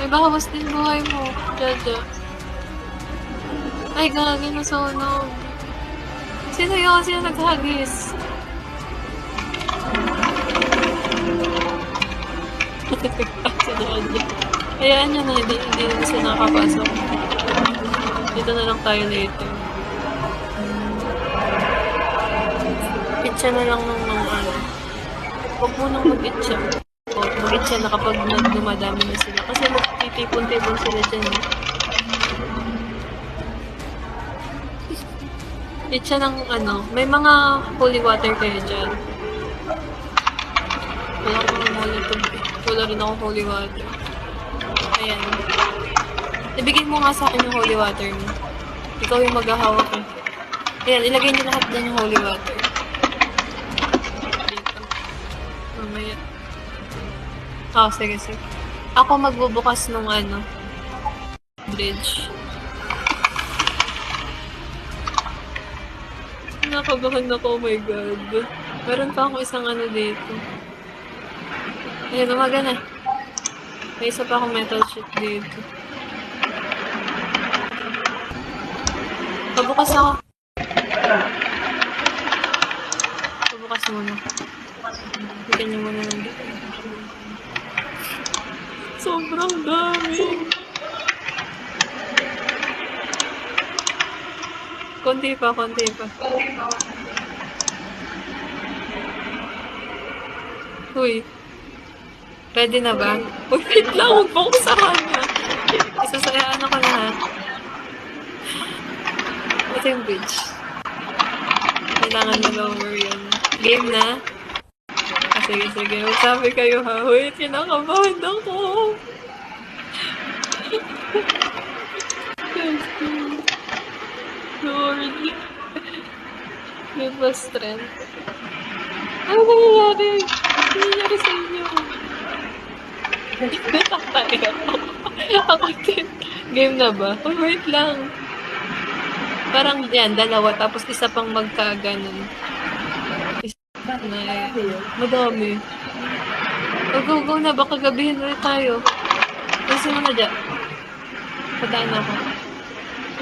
May bawas din buhay mo, Jaja. Ay, gagi na sunog. Sino yun? Sino naghagis? Si Jaja. Hayaan nyo na, hindi na siya nakapasok. Dito na lang tayo later. Itcha na lang ng ano. Huwag mo nang mag-itcha. Mag-itcha na kapag dumadami na sila. Kasi magtitipon-tipon sila dyan. Itcha ng ano. May mga holy water kayo dyan. Wala akong holy tubig. Wala rin akong holy water. Ayan. Ibigay mo nga sa akin yung holy water mo. Ikaw yung maghahawak eh. Ayan, ilagay niyo lahat dyan yung holy water. Dito. Mamaya. Sige. Ako magbubukas ng ano. Bridge. Nakabahan ako, oh my god. Meron pa akong isang ano dito. Ayan, umaga na. May isa pa akong metal sheet dito. Pabukas ako. Pabukas muna. Bigyan niyo muna ng dito. Sobrang dami. Konti pa. Uy. Ready na ba? Uy, wait lang. Huwag mo ko sa kanya. Isasayaan ako na ha. Ito yung bridge. Kailangan na lower yun. Game na? Sige. Magsabi kayo ha. Wait, kinakabahan ako. Lord. Give us strength. Ano nangyayari? Ano nangyayari sa inyo? Natatay ako. Ako din. Game na ba? Oh, wait lang. Parang yan, dalawa. Tapos isa pang magkaganon. Isa na madami. Go na. Baka gabihin ulit tayo. Kasi mo na dyan. Padaan ako.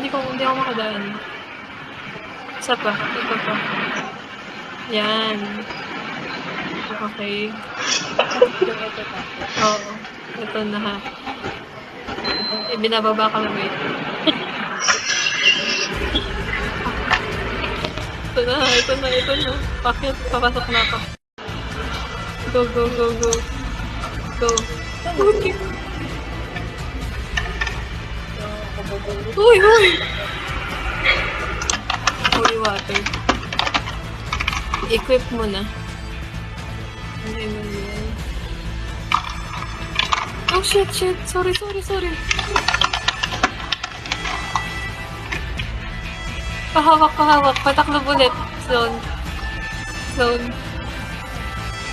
Hindi ako makadaan. Isa pa. Yan. Okay. Oo. Ito na ha. Binababa ka na wait. Ito na. Bakit? Papasok na ako. Go. Okay. Uy! Holy water. Equip mo na. Oh shit. Sorry. Pahawak. Pataklob ulit. Zone.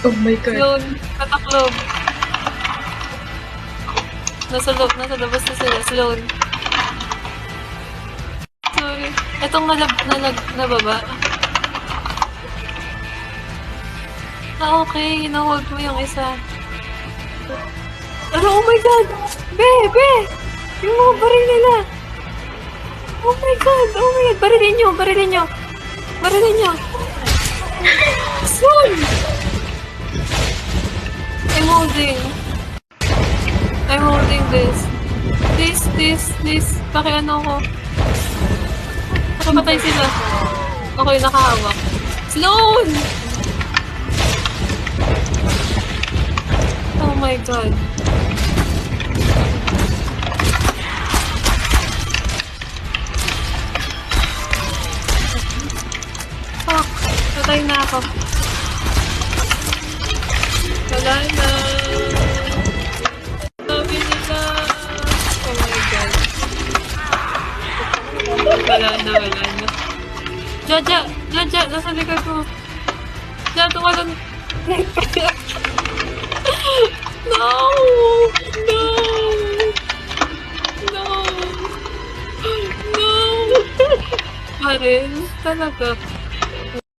Oh my god. Zone. Pataklob. Nasa labas na sila. Sloan. Sorry. Etong nababa. Okay. Hinahold mo yung isa. Oh my god! Be! Yung mga baril nila! Oh my god! Barilin nyo! Son! I'm holding this. This. Pakiano ko. Nakapatay sila. Okay, nakahawak. Sloan! Oh my god. Fuck. Patay na ako. Wala na. Sabi nila. Oh my god. Wala na. Jaja! Nasa likod mo. Jaja, walang... No! Pa rin. Talaga.